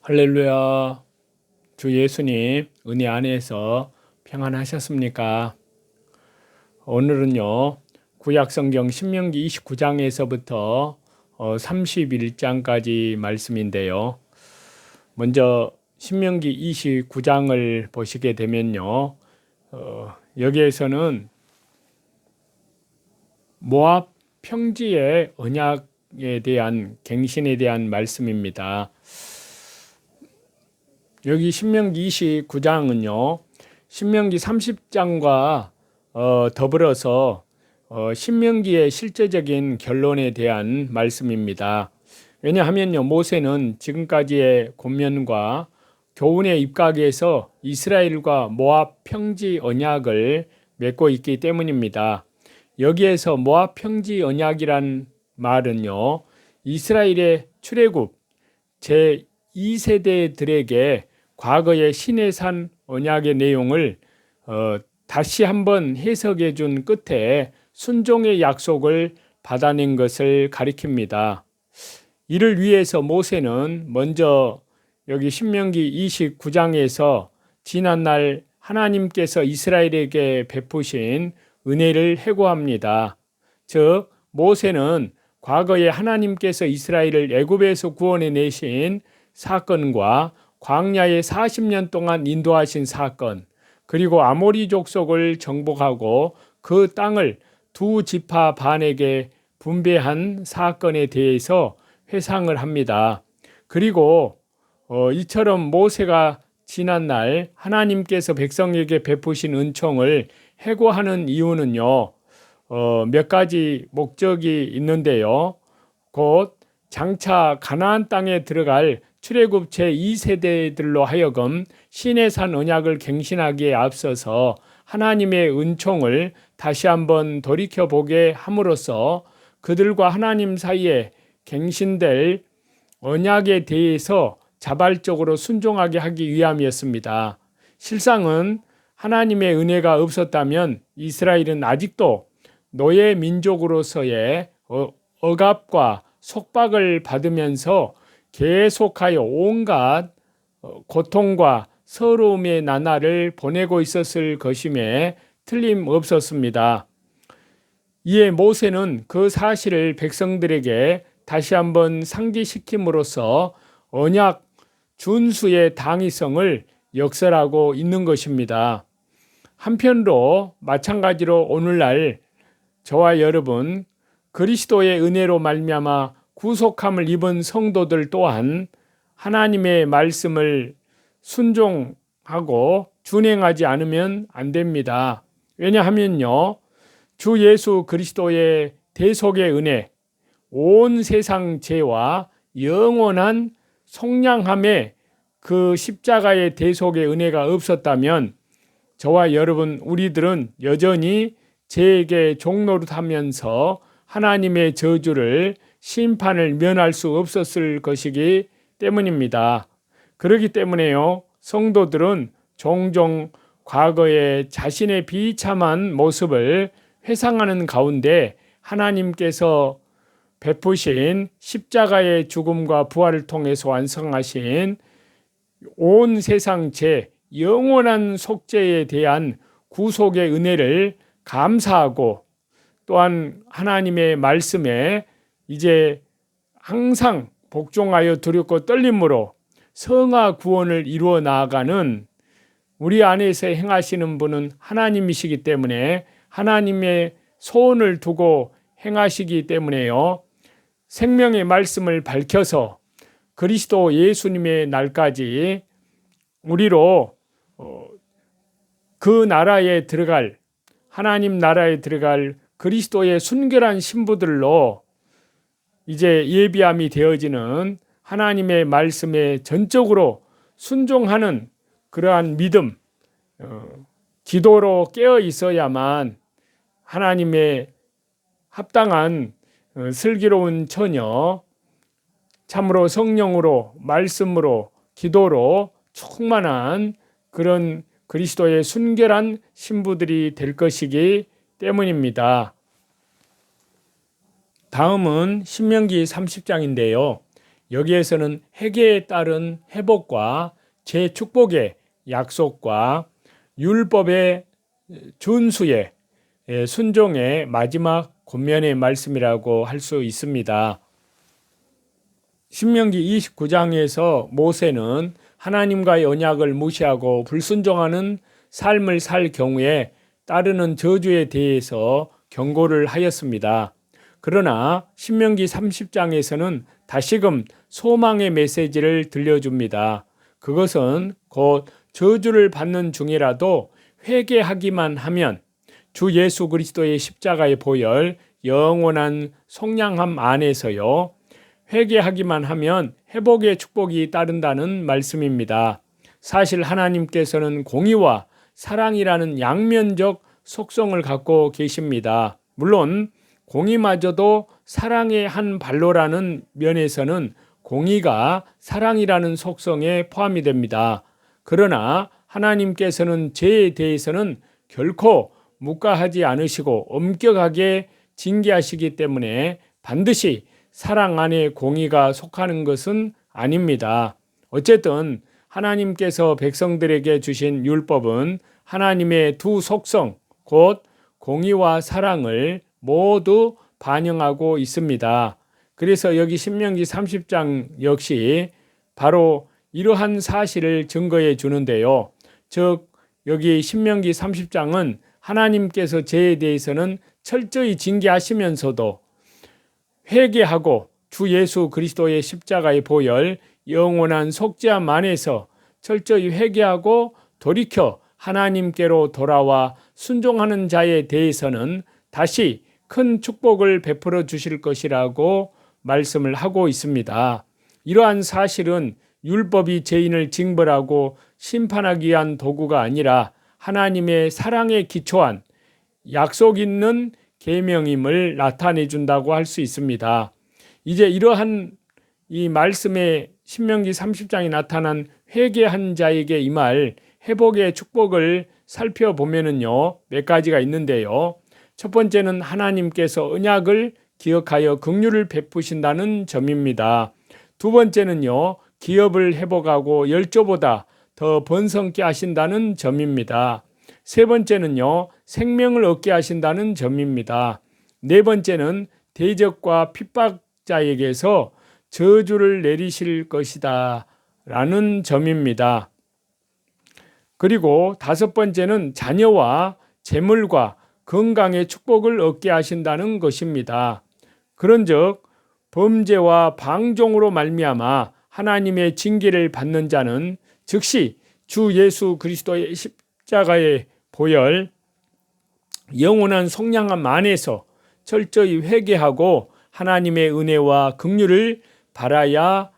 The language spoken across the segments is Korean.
할렐루야. 주 예수님 은혜 안에서 평안하셨습니까? 오늘은요, 구약성경 신명기 29장에서부터 31장까지 말씀인데요. 먼저 신명기 29장을 보시게 되면요, 여기에서는 모압 평지의 언약에 대한 갱신에 대한 말씀입니다. 여기 신명기 29장은요, 신명기 30장과 더불어서 신명기의 실제적인 결론에 대한 말씀입니다. 왜냐하면요, 모세는 지금까지의 권면과 교훈에 입각해서 이스라엘과 모압 평지 언약을 맺고 있기 때문입니다. 여기에서 모압 평지 언약이란 말은요, 이스라엘의 출애굽 제2세대들에게 과거의 시내산 언약의 내용을 다시 한번 해석해 준 끝에 순종의 약속을 받아낸 것을 가리킵니다. 이를 위해서 모세는 먼저 여기 신명기 29장에서 지난날 하나님께서 이스라엘에게 베푸신 은혜를 회고합니다. 즉 모세는 과거에 하나님께서 이스라엘을 애굽에서 구원해 내신 사건과 광야에 40년 동안 인도하신 사건, 그리고 아모리 족속을 정복하고 그 땅을 두 지파 반에게 분배한 사건에 대해서 회상을 합니다. 그리고 이처럼 모세가 지난날 하나님께서 백성에게 베푸신 은총을 회고하는 이유는요, 몇 가지 목적이 있는데요. 곧 장차 가나안 땅에 들어갈 출애굽 제2세대들로 하여금 시내산 언약을 갱신하기에 앞서서 하나님의 은총을 다시 한번 돌이켜보게 함으로써 그들과 하나님 사이에 갱신될 언약에 대해서 자발적으로 순종하게 하기 위함이었습니다. 실상은 하나님의 은혜가 없었다면 이스라엘은 아직도 노예 민족으로서의 억압과 속박을 받으면서 계속하여 온갖 고통과 서러움의 나날을 보내고 있었을 것임에 틀림없었습니다. 이에 모세는 그 사실을 백성들에게 다시 한번 상기시킴으로써 언약 준수의 당위성을 역설하고 있는 것입니다. 한편으로 마찬가지로 오늘날 저와 여러분 그리스도의 은혜로 말미암아 구속함을 입은 성도들 또한 하나님의 말씀을 순종하고 준행하지 않으면 안 됩니다. 왜냐하면요, 주 예수 그리스도의 대속의 은혜, 온 세상 죄와 영원한 속량함의 그 십자가의 대속의 은혜가 없었다면 저와 여러분 우리들은 여전히 죄에게 종노릇하면서 하나님의 저주를 심판을 면할 수 없었을 것이기 때문입니다. 그렇기 때문에요, 성도들은 종종 과거의 자신의 비참한 모습을 회상하는 가운데 하나님께서 베푸신 십자가의 죽음과 부활을 통해서 완성하신 온 세상 죄, 영원한 속죄에 대한 구속의 은혜를 감사하고 또한 하나님의 말씀에 이제 항상 복종하여 두렵고 떨림으로 성화 구원을 이루어 나아가는 우리 안에서 행하시는 분은 하나님이시기 때문에 하나님의 소원을 두고 행하시기 때문에요, 생명의 말씀을 밝혀서 그리스도 예수님의 날까지 우리로 그 나라에 들어갈, 하나님 나라에 들어갈 그리스도의 순결한 신부들로 이제 예비함이 되어지는 하나님의 말씀에 전적으로 순종하는 그러한 믿음, 기도로 깨어 있어야만 하나님의 합당한 슬기로운 처녀, 참으로 성령으로 말씀으로 기도로 충만한 그런 그리스도의 순결한 신부들이 될 것이기 때문입니다. 다음은 신명기 30장인데요. 여기에서는 회개에 따른 회복과 재축복의 약속과 율법의 준수의 순종의 마지막 권면의 말씀이라고 할 수 있습니다. 신명기 29장에서 모세는 하나님과의 언약을 무시하고 불순종하는 삶을 살 경우에 따르는 저주에 대해서 경고를 하였습니다. 그러나 신명기 30장에서는 다시금 소망의 메시지를 들려줍니다. 그것은 곧 저주를 받는 중이라도 회개하기만 하면 주 예수 그리스도의 십자가의 보혈 영원한 속량함 안에서요, 회개하기만 하면 회복의 축복이 따른다는 말씀입니다. 사실 하나님께서는 공의와 사랑이라는 양면적 속성을 갖고 계십니다. 물론 공의마저도 사랑의 한 발로라는 면에서는 공의가 사랑이라는 속성에 포함이 됩니다. 그러나 하나님께서는 죄에 대해서는 결코 묵과하지 않으시고 엄격하게 징계하시기 때문에 반드시 사랑 안에 공의가 속하는 것은 아닙니다. 어쨌든 하나님께서 백성들에게 주신 율법은 하나님의 두 속성, 곧 공의와 사랑을 모두 반영하고 있습니다. 그래서 여기 신명기 30장 역시 바로 이러한 사실을 증거해 주는데요. 즉 여기 신명기 30장은 하나님께서 죄에 대해서는 철저히 징계하시면서도 회개하고 주 예수 그리스도의 십자가의 보혈 영원한 속죄함 안에서 철저히 회개하고 돌이켜 하나님께로 돌아와 순종하는 자에 대해서는 다시 큰 축복을 베풀어 주실 것이라고 말씀을 하고 있습니다. 이러한 사실은 율법이 죄인을 징벌하고 심판하기 위한 도구가 아니라 하나님의 사랑에 기초한 약속 있는 계명임을 나타내 준다고 할 수 있습니다. 이제 이러한 이 말씀의 신명기 30장에 나타난 회개한 자에게 임할 회복의 축복을 살펴보면은요, 몇 가지가 있는데요. 첫 번째는 하나님께서 언약을 기억하여 긍휼을 베푸신다는 점입니다. 두 번째는요, 기업을 회복하고 열조보다 더 번성케 하신다는 점입니다. 세 번째는요, 생명을 얻게 하신다는 점입니다. 네 번째는 대적과 핍박자에게서 저주를 내리실 것이다 라는 점입니다. 그리고 다섯 번째는 자녀와 재물과 건강의 축복을 얻게 하신다는 것입니다. 그런즉 범죄와 방종으로 말미암아 하나님의 징계를 받는 자는 즉시 주 예수 그리스도의 십자가의 보혈 영원한 속량함 안에서 철저히 회개하고 하나님의 은혜와 긍휼을 바라야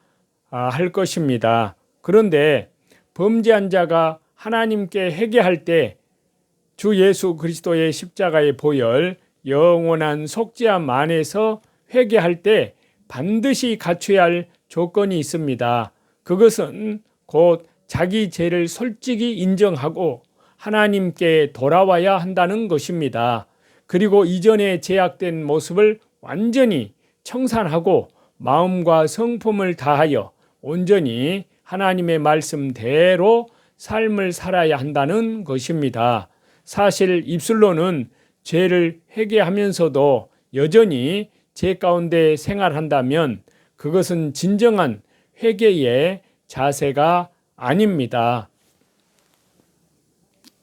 할 것입니다. 그런데 범죄한 자가 하나님께 회개할 때 주 예수 그리스도의 십자가의 보혈 영원한 속죄함 안에서 회개할 때 반드시 갖춰야 할 조건이 있습니다. 그것은 곧 자기 죄를 솔직히 인정하고 하나님께 돌아와야 한다는 것입니다. 그리고 이전에 제약된 모습을 완전히 청산하고 마음과 성품을 다하여 온전히 하나님의 말씀대로 삶을 살아야 한다는 것입니다. 사실 입술로는 죄를 회개하면서도 여전히 죄 가운데 생활한다면 그것은 진정한 회개의 자세가 아닙니다.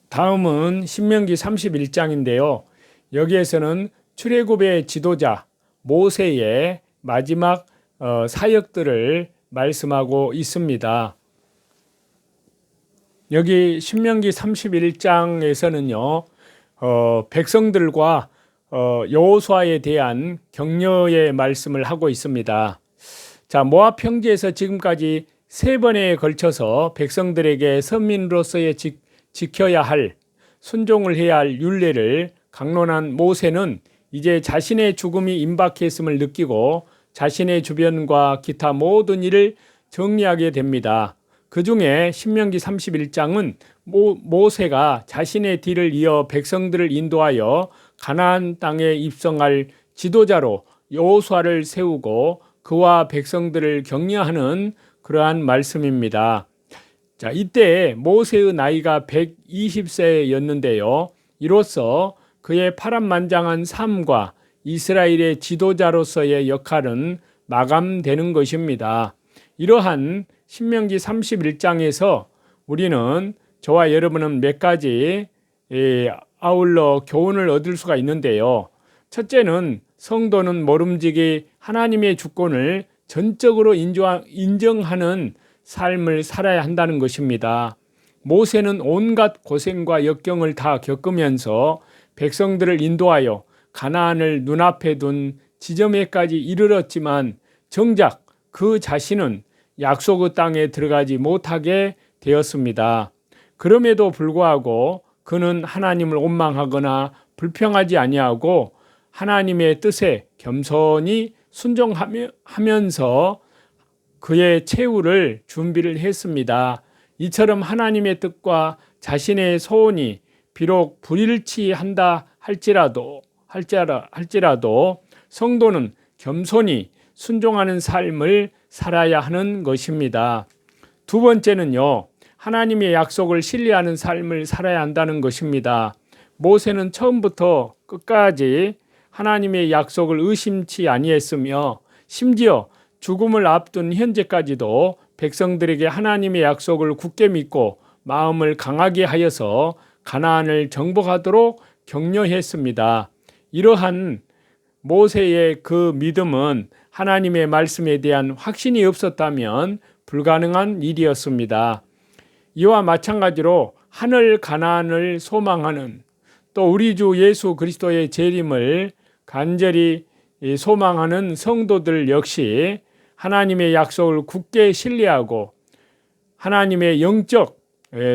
다음은 신명기 31장인데요. 여기에서는 출애굽의 지도자 모세의 마지막 사역들을 말씀하고 있습니다. 여기 신명기 31장에서는요, 백성들과 여호수아에 대한 격려의 말씀을 하고 있습니다. 자, 모압 평지에서 지금까지 세 번에 걸쳐서 백성들에게 선민으로서의 지켜야 할, 순종을 해야 할 율례를 강론한 모세는 이제 자신의 죽음이 임박했음을 느끼고 자신의 주변과 기타 모든 일을 정리하게 됩니다. 그 중에 신명기 31장은 모세가 자신의 뒤를 이어 백성들을 인도하여 가나안 땅에 입성할 지도자로 여호수아를 세우고 그와 백성들을 격려하는 그러한 말씀입니다. 자, 이때 모세의 나이가 120세였는데요. 이로써 그의 파란만장한 삶과 이스라엘의 지도자로서의 역할은 마감되는 것입니다. 이러한 신명기 31장에서 우리는 저와 여러분은 몇 가지 아울러 교훈을 얻을 수가 있는데요. 첫째는 성도는 모름지기 하나님의 주권을 전적으로 인정하는 삶을 살아야 한다는 것입니다. 모세는 온갖 고생과 역경을 다 겪으면서 백성들을 인도하여 가나안을 눈앞에 둔 지점에까지 이르렀지만 정작 그 자신은 약속의 땅에 들어가지 못하게 되었습니다. 그럼에도 불구하고 그는 하나님을 원망하거나 불평하지 아니하고 하나님의 뜻에 겸손히 순종하면서 그의 최후를 준비를 했습니다. 이처럼 하나님의 뜻과 자신의 소원이 비록 불일치한다 할지라도 성도는 겸손히 순종하는 삶을 살아야 하는 것입니다. 두 번째는요, 하나님의 약속을 신뢰하는 삶을 살아야 한다는 것입니다. 모세는 처음부터 끝까지 하나님의 약속을 의심치 아니했으며 심지어 죽음을 앞둔 현재까지도 백성들에게 하나님의 약속을 굳게 믿고 마음을 강하게 하여서 가나안을 정복하도록 격려했습니다. 이러한 모세의 그 믿음은 하나님의 말씀에 대한 확신이 없었다면 불가능한 일이었습니다. 이와 마찬가지로 하늘 가나안을 소망하는, 또 우리 주 예수 그리스도의 재림을 간절히 소망하는 성도들 역시 하나님의 약속을 굳게 신뢰하고 하나님의 영적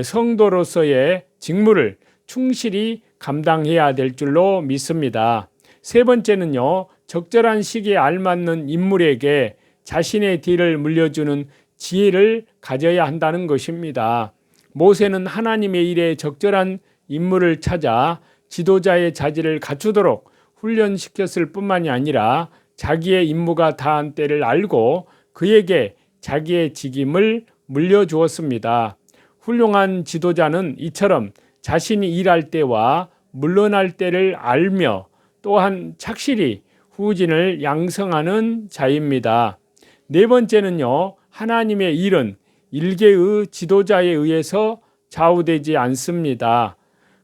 성도로서의 직무를 충실히 감당해야 될 줄로 믿습니다. 세 번째는요, 적절한 시기에 알맞는 인물에게 자신의 뒤를 물려주는 지혜를 가져야 한다는 것입니다. 모세는 하나님의 일에 적절한 인물을 찾아 지도자의 자질을 갖추도록 훈련시켰을 뿐만이 아니라 자기의 임무가 다한 때를 알고 그에게 자기의 직임을 물려주었습니다. 훌륭한 지도자는 이처럼 자신이 일할 때와 물러날 때를 알며 또한 착실히 후진을 양성하는 자입니다. 네 번째는요, 하나님의 일은 일개의 지도자에 의해서 좌우되지 않습니다.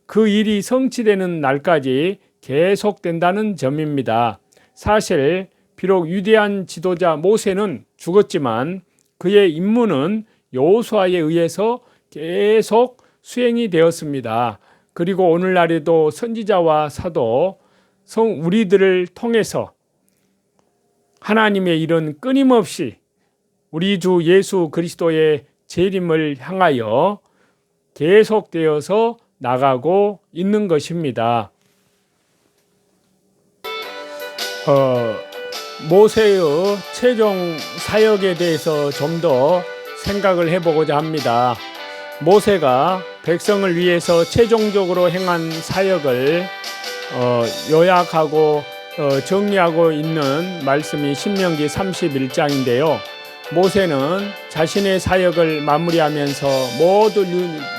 그 일이 성취되는 날까지 계속된다는 점입니다. 사실 비록 위대한 지도자 모세는 죽었지만 그의 임무는 여호수아에 의해서 계속 수행이 되었습니다. 그리고 오늘날에도 선지자와 사도 우리들을 통해서 하나님의 일은 끊임없이 우리 주 예수 그리스도의 재림을 향하여 계속되어서 나가고 있는 것입니다. 모세의 최종 사역에 대해서 좀 더 생각을 해보고자 합니다. 모세가 백성을 위해서 최종적으로 행한 사역을 요약하고 정리하고 있는 말씀이 신명기 31장인데요. 모세는 자신의 사역을 마무리하면서 모든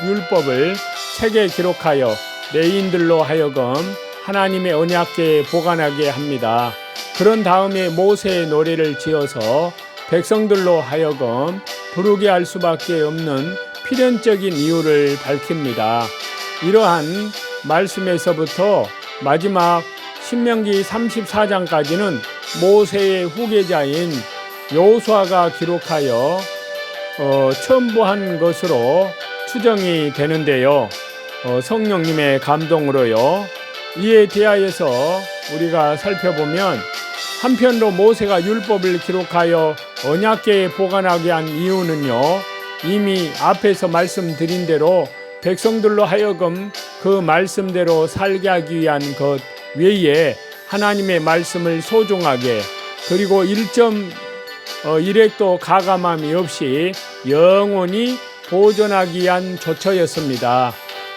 율법을 책에 기록하여 레위인들로 하여금 하나님의 언약궤에 보관하게 합니다. 그런 다음에 모세의 노래를 지어서 백성들로 하여금 부르게 할 수밖에 없는 필연적인 이유를 밝힙니다. 이러한 말씀에서부터 마지막 신명기 34장까지는 모세의 후계자인 여호수아가 기록하여 첨부한 것으로 추정이 되는데요. 성령님의 감동으로요. 이에 대하여서 우리가 살펴보면 한편으로 모세가 율법을 기록하여 언약궤에 보관하게 한 이유는요, 이미 앞에서 말씀드린 대로 백성들로 하여금 그 말씀대로 살게 하기 위한 것 외에 하나님의 말씀을 소중하게, 그리고 1.1획도 가감함이 없이 영원히 보존하기 위한 조처였습니다.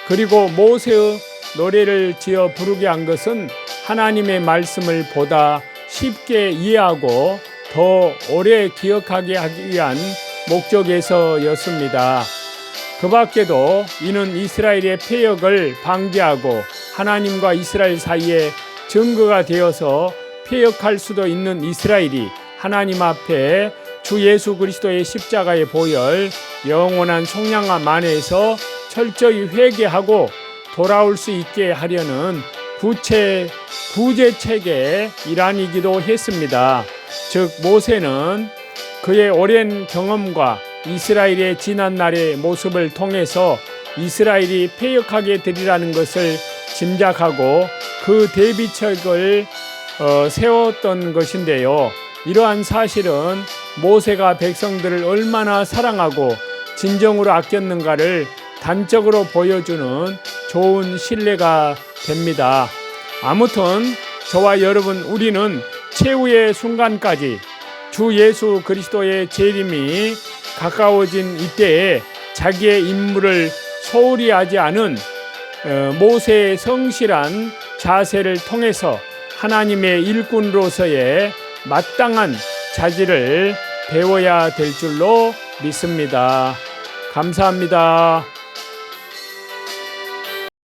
그리고 모세의 노래를 지어 부르게 한 것은 하나님의 말씀을 보다 쉽게 이해하고 더 오래 기억하게 하기 위한 목적에서였습니다. 그 밖에도 이는 이스라엘의 폐역을 방지하고 하나님과 이스라엘 사이에 증거가 되어서 폐역할 수도 있는 이스라엘이 하나님 앞에 주 예수 그리스도의 십자가의 보혈, 영원한 속량함 안에서 철저히 회개하고 돌아올 수 있게 하려는 구제책의 일환이기도 했습니다. 즉 모세는 그의 오랜 경험과 이스라엘의 지난날의 모습을 통해서 이스라엘이 패역하게 되리라는 것을 짐작하고 그 대비책을 세웠던 것인데요. 이러한 사실은 모세가 백성들을 얼마나 사랑하고 진정으로 아꼈는가를 단적으로 보여주는 좋은 신뢰가 됩니다. 아무튼 저와 여러분, 우리는 최후의 순간까지 주 예수 그리스도의 재림이 가까워진 이때에 자기의 임무를 소홀히 하지 않은 모세의 성실한 자세를 통해서 하나님의 일꾼으로서의 마땅한 자질을 배워야 될 줄로 믿습니다. 감사합니다.